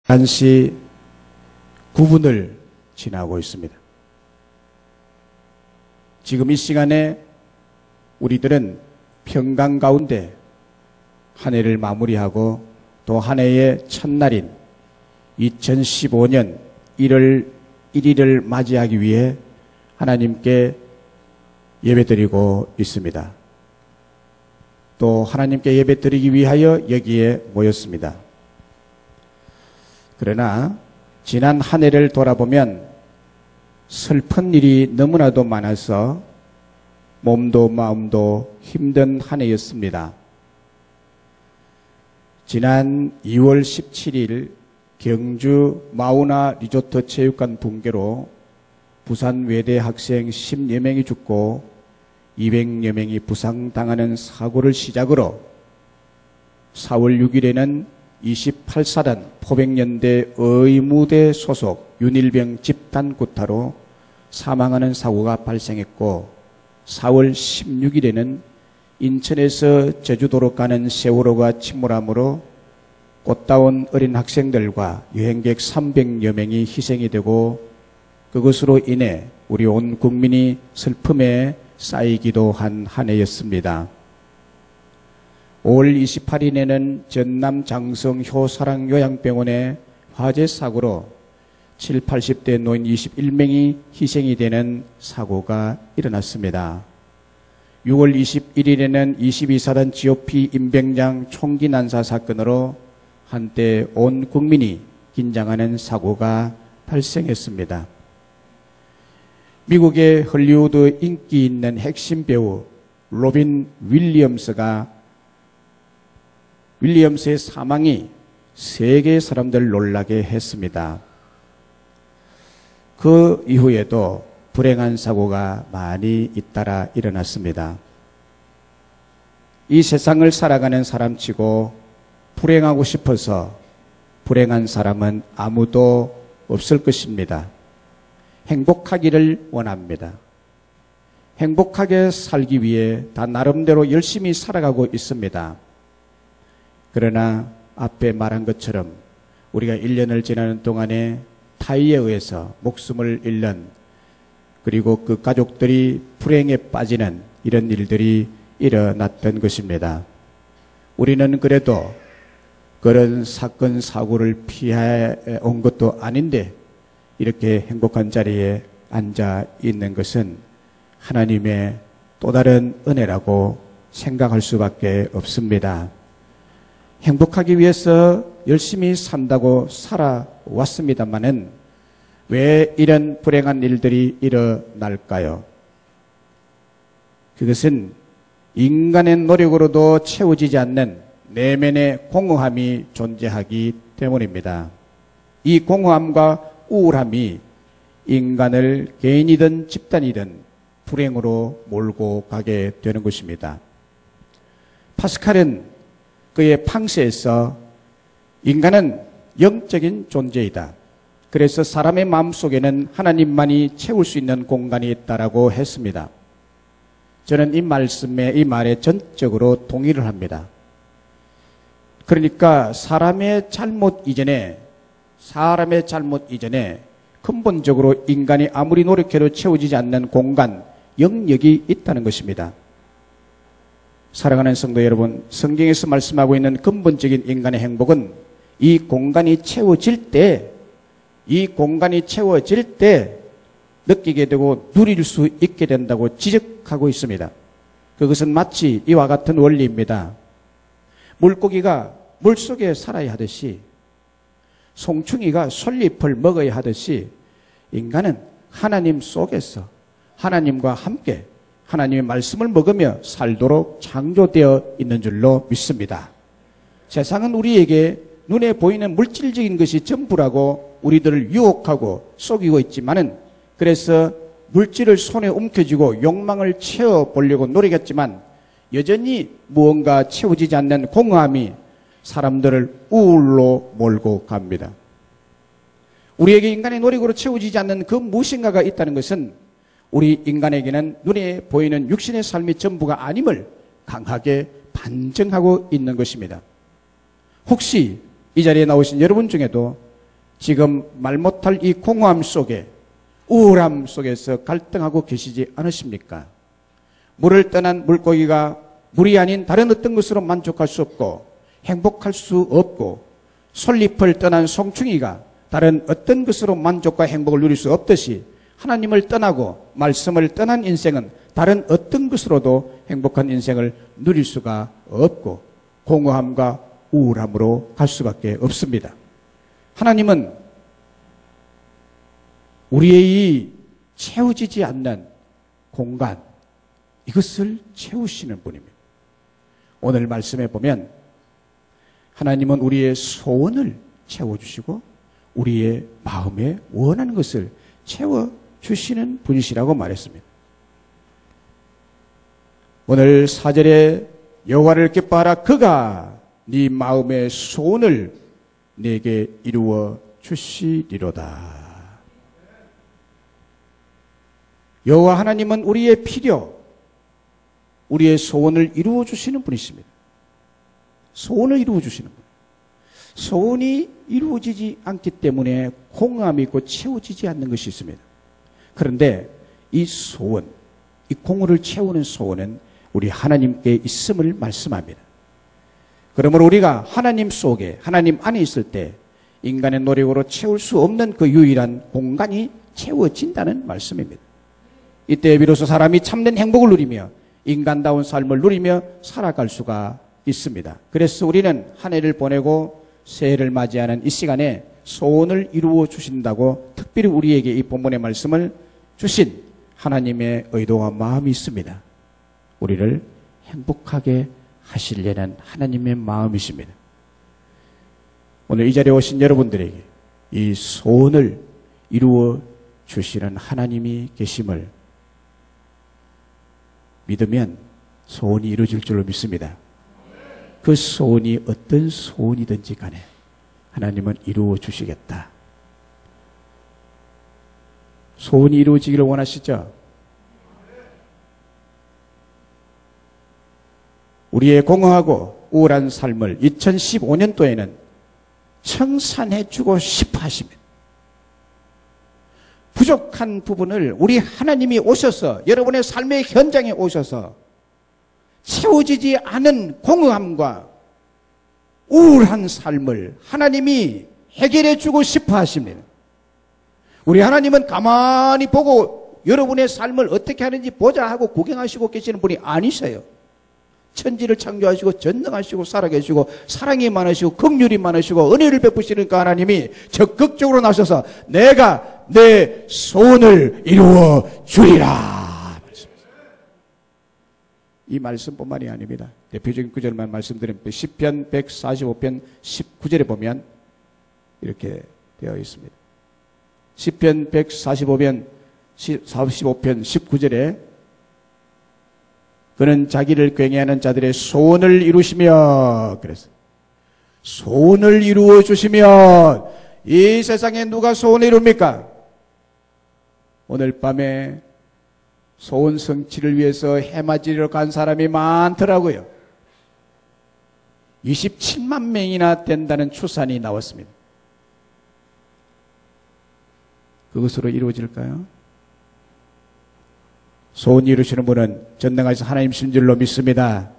1시 9분을 지나고 있습니다. 지금 이 시간에 우리들은 평강 가운데 한 해를 마무리하고 또 한 해의 첫날인 2015년 1월 1일을 맞이하기 위해 하나님께 예배드리고 있습니다. 또 하나님께 예배드리기 위하여 여기에 모였습니다. 그러나 지난 한 해를 돌아보면 슬픈 일이 너무나도 많아서 몸도 마음도 힘든 한 해였습니다. 지난 2월 17일 경주 마우나 리조트 체육관 붕괴로 부산 외대 학생 10여 명이 죽고 200여 명이 부상당하는 사고를 시작으로 4월 6일에는 28사단 포백연대 의무대 소속 윤일병 집단 구타로 사망하는 사고가 발생했고 4월 16일에는 인천에서 제주도로 가는 세월호가 침몰함으로 꽃다운 어린 학생들과 여행객 300여 명이 희생이 되고 그것으로 인해 우리 온 국민이 슬픔에 쌓이기도 한 한 해였습니다. 5월 28일에는 전남 장성 효사랑 요양병원의 화재 사고로 7, 80대 노인 21명이 희생이 되는 사고가 일어났습니다. 6월 21일에는 22사단 GOP 임병장 총기 난사 사건으로 한때 온 국민이 긴장하는 사고가 발생했습니다. 미국의 헐리우드 인기 있는 핵심 배우 로빈 윌리엄스의 사망이 세계 사람들 놀라게 했습니다. 그 이후에도 불행한 사고가 많이 잇따라 일어났습니다. 이 세상을 살아가는 사람치고 불행하고 싶어서 불행한 사람은 아무도 없을 것입니다. 행복하기를 원합니다. 행복하게 살기 위해 다 나름대로 열심히 살아가고 있습니다. 그러나 앞에 말한 것처럼 우리가 1년을 지나는 동안에 타이에 의해서 목숨을 잃는 그리고 그 가족들이 불행에 빠지는 이런 일들이 일어났던 것입니다. 우리는 그래도 그런 사건 사고를 피해 온 것도 아닌데 이렇게 행복한 자리에 앉아 있는 것은 하나님의 또 다른 은혜라고 생각할 수밖에 없습니다. 행복하기 위해서 열심히 산다고 살아왔습니다마는 왜 이런 불행한 일들이 일어날까요? 그것은 인간의 노력으로도 채워지지 않는 내면의 공허함이 존재하기 때문입니다. 이 공허함과 우울함이 인간을 개인이든 집단이든 불행으로 몰고 가게 되는 것입니다. 파스칼은 그의 팡세에서 인간은 영적인 존재이다. 그래서 사람의 마음속에는 하나님만이 채울 수 있는 공간이 있다라고 했습니다. 저는 이 말에 전적으로 동의를 합니다. 그러니까 사람의 잘못 이전에 근본적으로 인간이 아무리 노력해도 채워지지 않는 공간, 영역이 있다는 것입니다. 사랑하는 성도 여러분, 성경에서 말씀하고 있는 근본적인 인간의 행복은 이 공간이 채워질 때 느끼게 되고 누릴 수 있게 된다고 지적하고 있습니다. 그것은 마치 이와 같은 원리입니다. 물고기가 물속에 살아야 하듯이 송충이가 솔잎을 먹어야 하듯이 인간은 하나님 속에서 하나님과 함께 하나님의 말씀을 먹으며 살도록 창조되어 있는 줄로 믿습니다. 세상은 우리에게 눈에 보이는 물질적인 것이 전부라고 우리들을 유혹하고 속이고 있지만은 그래서 물질을 손에 움켜쥐고 욕망을 채워보려고 노력했지만 여전히 무언가 채워지지 않는 공허함이 사람들을 우울로 몰고 갑니다. 우리에게 인간의 노력으로 채워지지 않는 그 무엇인가가 있다는 것은 우리 인간에게는 눈에 보이는 육신의 삶이 전부가 아님을 강하게 반증하고 있는 것입니다. 혹시 이 자리에 나오신 여러분 중에도 지금 말 못할 이 공허함 속에, 우울함 속에서 갈등하고 계시지 않으십니까? 물을 떠난 물고기가 물이 아닌 다른 어떤 것으로 만족할 수 없고 행복할 수 없고, 솔잎을 떠난 송충이가 다른 어떤 것으로 만족과 행복을 누릴 수 없듯이, 하나님을 떠나고 말씀을 떠난 인생은 다른 어떤 것으로도 행복한 인생을 누릴 수가 없고 공허함과 우울함으로 갈 수밖에 없습니다. 하나님은 우리의 이 채워지지 않는 공간, 이것을 채우시는 분입니다. 오늘 말씀에 보면 하나님은 우리의 소원을 채워주시고 우리의 마음에 원하는 것을 채워주시는 분이시라고 말했습니다. 오늘 4절에 여호와를 기뻐하라, 그가 네 마음의 소원을 내게 이루어 주시리로다. 여호와 하나님은 우리의 필요, 우리의 소원을 이루어 주시는 분이십니다. 소원을 이루어 주시는 분. 소원이 이루어지지 않기 때문에 공허함이 있고 채워지지 않는 것이 있습니다. 그런데 이 소원, 이 공허를 채우는 소원은 우리 하나님께 있음을 말씀합니다. 그러므로 우리가 하나님 속에, 하나님 안에 있을 때 인간의 노력으로 채울 수 없는 그 유일한 공간이 채워진다는 말씀입니다. 이때 비로소 사람이 참된 행복을 누리며 인간다운 삶을 누리며 살아갈 수가 있습니다. 그래서 우리는 한 해를 보내고 새해를 맞이하는 이 시간에 소원을 이루어 주신다고 특별히 우리에게 이 본문의 말씀을 주신 하나님의 의도와 마음이 있습니다. 우리를 행복하게 하시려는 하나님의 마음이십니다. 오늘 이 자리에 오신 여러분들에게 이 소원을 이루어 주시는 하나님이 계심을 믿으면 소원이 이루어질 줄로 믿습니다. 그 소원이 어떤 소원이든지 간에 하나님은 이루어 주시겠다. 소원이 이루어지기를 원하시죠? 우리의 공허하고 우울한 삶을 2015년도에는 청산해 주고 싶어 하십니다. 부족한 부분을 우리 하나님이 오셔서 여러분의 삶의 현장에 오셔서 채워지지 않은 공허함과 우울한 삶을 하나님이 해결해 주고 싶어 하십니다. 우리 하나님은 가만히 보고 여러분의 삶을 어떻게 하는지 보자 하고 구경하시고 계시는 분이 아니세요. 천지를 창조하시고 전능하시고 살아계시고 사랑이 많으시고 긍휼이 많으시고 은혜를 베푸시는 그 하나님이 적극적으로 나서서 내가 내 소원을 이루어 주리라. 이 말씀뿐만이 아닙니다. 대표적인 구절만 말씀드리면 시편 145편 19절에 보면 이렇게 되어 있습니다. 시편 145편 19절에 그는 자기를 굉해하는 자들의 소원을 이루시며, 그래서 소원을 이루어 주시면 이 세상에 누가 소원을 이룹니까? 오늘 밤에 소원 성취를 위해서 해맞이러 간 사람이 많더라고요. 27만 명이나 된다는 추산이 나왔습니다. 그것으로 이루어질까요? 소원 이루시는 분은 전능하신 하나님이신 줄로 믿습니다.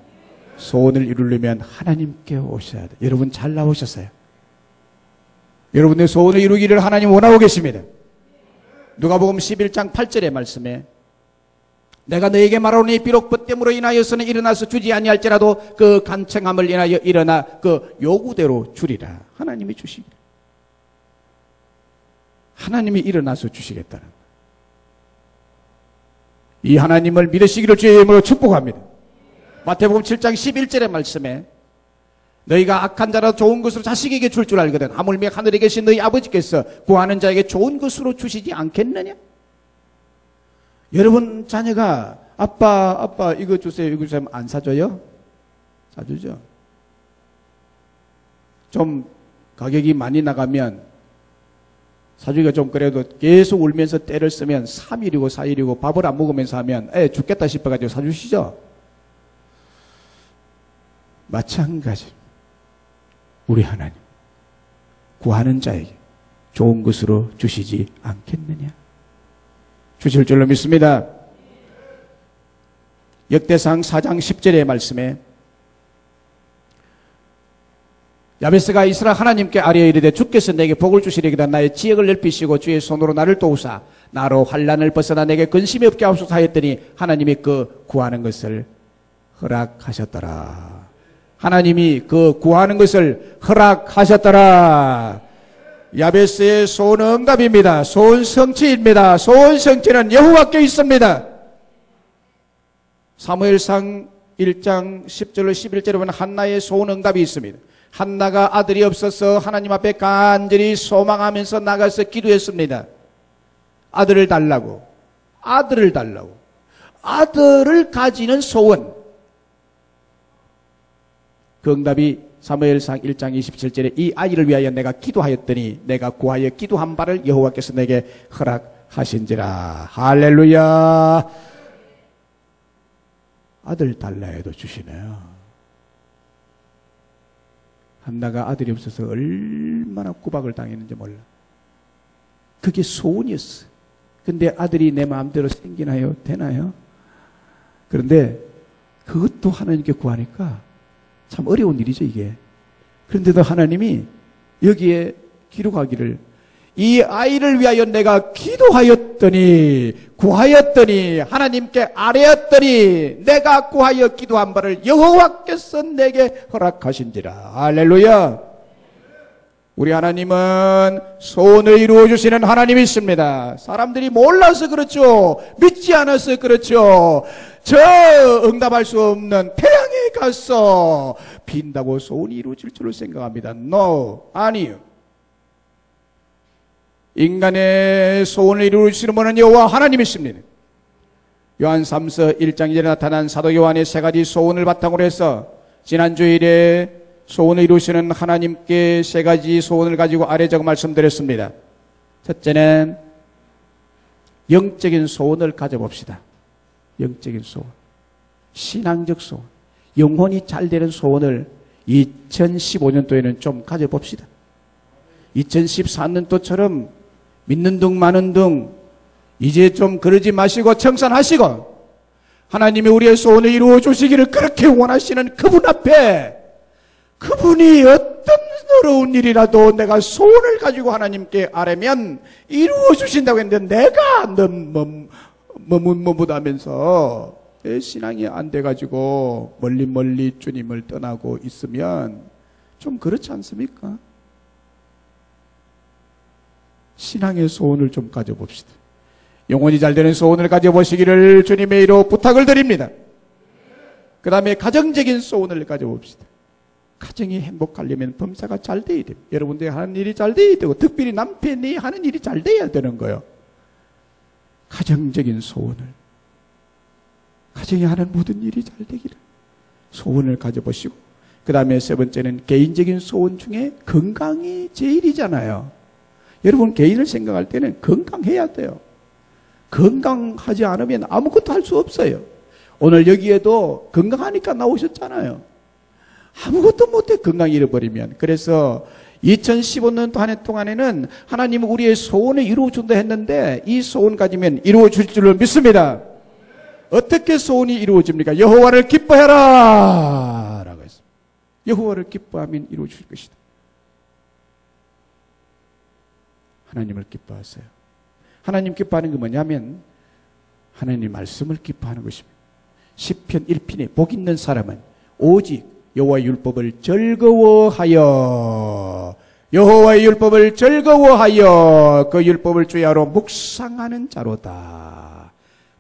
소원을 이루려면 하나님께 오셔야 돼요. 여러분 잘 나오셨어요. 여러분의 소원을 이루기를 하나님 원하고 계십니다. 누가복음 11장 8절의 말씀에 내가 너에게 말하노니 비록 벗됨으로 인하여서는 일어나서 주지 아니할지라도 그 간청함을 인하여 일어나 그 요구대로 주리라. 하나님이 주시기를. 하나님이 일어나서 주시겠다는 이 하나님을 믿으시기를 주의 이름으로 축복합니다. 마태복음 7장 11절의 말씀에 너희가 악한 자라도 좋은 것으로 자식에게 줄 줄 알거든 하물며 하늘에 계신 너희 아버지께서 구하는 자에게 좋은 것으로 주시지 않겠느냐? 여러분 자녀가 아빠 이거 주세요 이거 주세요 안 사줘요? 사주죠. 좀 가격이 많이 나가면 사주기가 좀 그래도 계속 울면서 때를 쓰면 3일이고 4일이고 밥을 안 먹으면서 하면 죽겠다 싶어가지고 사주시죠. 마찬가지 우리 하나님 구하는 자에게 좋은 것으로 주시지 않겠느냐. 주실 줄로 믿습니다. 역대상 4장 10절의 말씀에 야베스가 이스라엘 하나님께 아뢰어 이르되 주께서 내게 복을 주시리이다. 나의 지역을 넓히시고 주의 손으로 나를 도우사 나로 환난을 벗어나 내게 근심이 없게 하옵소서 하였더니 하나님이 그 구하는 것을 허락하셨더라. 하나님이 그 구하는 것을 허락하셨더라. 야베스의 소원 응답입니다. 소원 성취입니다. 소원 성취는 여호와께 있습니다. 사무엘상 1장 10절로 11절에 보면 한나의 소원 응답이 있습니다. 한나가 아들이 없어서 하나님 앞에 간절히 소망하면서 나가서 기도했습니다. 아들을 달라고. 아들을 가지는 소원. 그 응답이 사무엘상 1장 27절에 이 아이를 위하여 내가 기도하였더니 내가 구하여 기도한 바를 여호와께서 내게 허락하신지라. 할렐루야. 아들 달라 해도 주시네요. 한나가 아들이 없어서 얼마나 구박을 당했는지 몰라. 그게 소원이었어. 근데 아들이 내 마음대로 생기나요? 되나요? 그런데 그것도 하나님께 구하니까 참 어려운 일이죠, 이게. 그런데도 하나님이 여기에 기록하기를 이 아이를 위하여 내가 기도하였더니 구하였더니 하나님께 아뢰었더니 내가 구하여 기도한 바를 여호와께서 내게 허락하신지라. 할렐루야. 우리 하나님은 소원을 이루어 주시는 하나님이십니다. 사람들이 몰라서 그렇죠. 믿지 않아서 그렇죠. 저 응답할 수 없는 태양에 가서 빈다고 소원이 이루어질 줄을 생각합니다. No, 아니요. 인간의 소원을 이루어주시는 분은 여호와 하나님이십니다. 요한 3서 1장 2절에 나타난 사도 요한의 세 가지 소원을 바탕으로 해서 지난 주일에 소원을 이루시는 하나님께 세 가지 소원을 가지고 아래 적어 말씀드렸습니다. 첫째는 영적인 소원을 가져봅시다. 영적인 소원, 신앙적 소원, 영혼이 잘 되는 소원을 2015년도에는 좀 가져봅시다. 2014년도처럼 믿는 둥 마는 둥 이제 좀 그러지 마시고 청산하시고 하나님이 우리의 소원을 이루어 주시기를 그렇게 원하시는 그분 앞에 그분이 어떤 어려운 일이라도 내가 소원을 가지고 하나님께 아뢰면 이루어 주신다고 했는데 내가 머뭇머뭇하면서 신앙이 안 돼가지고 멀리 주님을 떠나고 있으면 좀 그렇지 않습니까? 신앙의 소원을 좀 가져봅시다. 영혼이 잘 되는 소원을 가져보시기를 주님의 이로 부탁을 드립니다. 그 다음에 가정적인 소원을 가져봅시다. 가정이 행복하려면 범사가 잘 돼야 됩니다. 여러분들이 하는 일이 잘 돼야 되고 특별히 남편이 하는 일이 잘 돼야 되는 거예요. 가정적인 소원을, 가정이 하는 모든 일이 잘 되기를 소원을 가져보시고, 그 다음에 세 번째는 개인적인 소원 중에 건강이 제일이잖아요. 여러분 개인을 생각할 때는 건강해야 돼요. 건강하지 않으면 아무것도 할 수 없어요. 오늘 여기에도 건강하니까 나오셨잖아요. 아무것도 못해 건강 잃어버리면. 그래서 2015년도 한 해 동안에는 하나님은 우리의 소원을 이루어준다 했는데 이 소원 가지면 이루어질 줄을 믿습니다. 어떻게 소원이 이루어집니까? 여호와를 기뻐해라 라고 했습니다. 여호와를 기뻐하면 이루어질 것이다. 하나님을 기뻐하세요. 하나님 기뻐하는 게 뭐냐면 하나님 말씀을 기뻐하는 것입니다. 시편 1편에 복 있는 사람은 오직 여호와의 율법을 즐거워하여 그 율법을 주야로 묵상하는 자로다.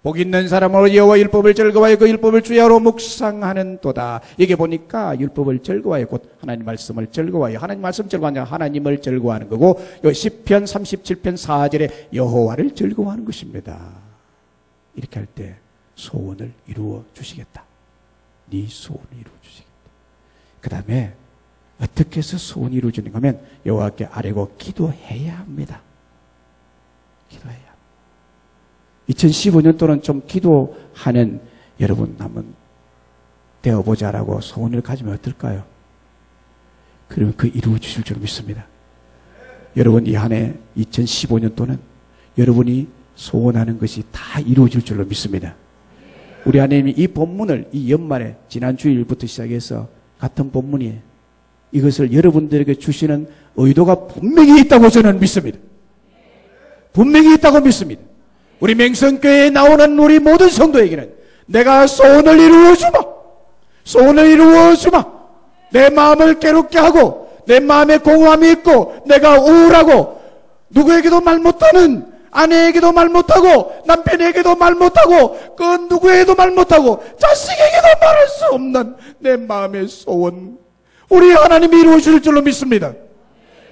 복 있는 사람으로 여호와의 율법을 즐거워하여 그 율법을 주야로 묵상하는 도다. 이게 보니까 율법을 즐거워하여 곧 하나님 말씀을 즐거워하여, 하나님 말씀 즐거워하냐 하나님을 즐거워하는 거고, 요 시편 37편 4절에 여호와를 즐거워하는 것입니다. 이렇게 할 때 소원을 이루어 주시겠다. 네 소원을 이루어 주시겠다. 그 다음에 어떻게 해서 소원이 이루어지는 거면 여호와께 아뢰고 기도해야 합니다. 기도해야 합니다. 2015년도는 좀 기도하는 여러분 한번 되어보자라고 소원을 가지면 어떨까요? 그러면 그 이루어 주실 줄 믿습니다. 여러분 이 한 해 2015년도는 여러분이 소원하는 것이 다 이루어질 줄로 믿습니다. 우리 하나님이 이 본문을 이 연말에 지난 주일부터 시작해서 같은 본문이에요. 이것을 여러분들에게 주시는 의도가 분명히 있다고 저는 믿습니다. 분명히 있다고 믿습니다. 우리 맹성교회에 나오는 우리 모든 성도에게는 내가 소원을 이루어주마. 소원을 이루어주마. 내 마음을 괴롭게 하고 내 마음에 공허함이 있고 내가 우울하고 누구에게도 말 못하는 아내에게도 말 못하고 남편에게도 말 못하고 그 누구에게도 말 못하고 자식에게도 말할 수 없는 내 마음의 소원 우리 하나님이 이루어질 줄로 믿습니다.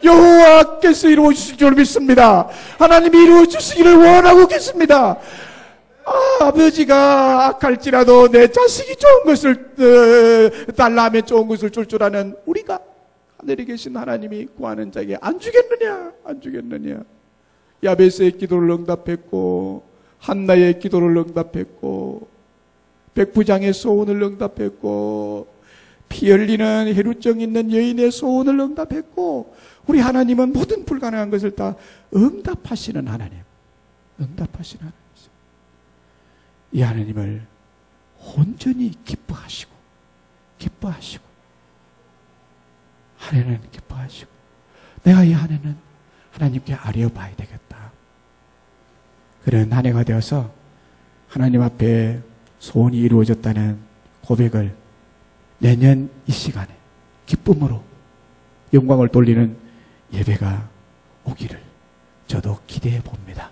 여호와께서 이루어주실 줄 믿습니다. 하나님이 이루어주시기를 원하고 계십니다. 아버지가 악할지라도 내 자식이 좋은 것을 달라하면 좋은 것을 줄 줄 아는 우리가 하늘에 계신 하나님이 구하는 자에게 안 주겠느냐 안 주겠느냐. 야베스의 기도를 응답했고 한나의 기도를 응답했고 백부장의 소원을 응답했고 피 흘리는 혈루증 있는 여인의 소원을 응답했고 우리 하나님은 모든 불가능한 것을 다 응답하시는 하나님. 응답하시는 하나님이죠. 이 하나님을 온전히 기뻐하시고 한 해는 기뻐하시고 내가 이 한 해는 하나님께 아뢰어봐야 되겠다. 그런 한 해가 되어서 하나님 앞에 소원이 이루어졌다는 고백을 내년 이 시간에 기쁨으로 영광을 돌리는 예배가 오기를 저도 기대해 봅니다.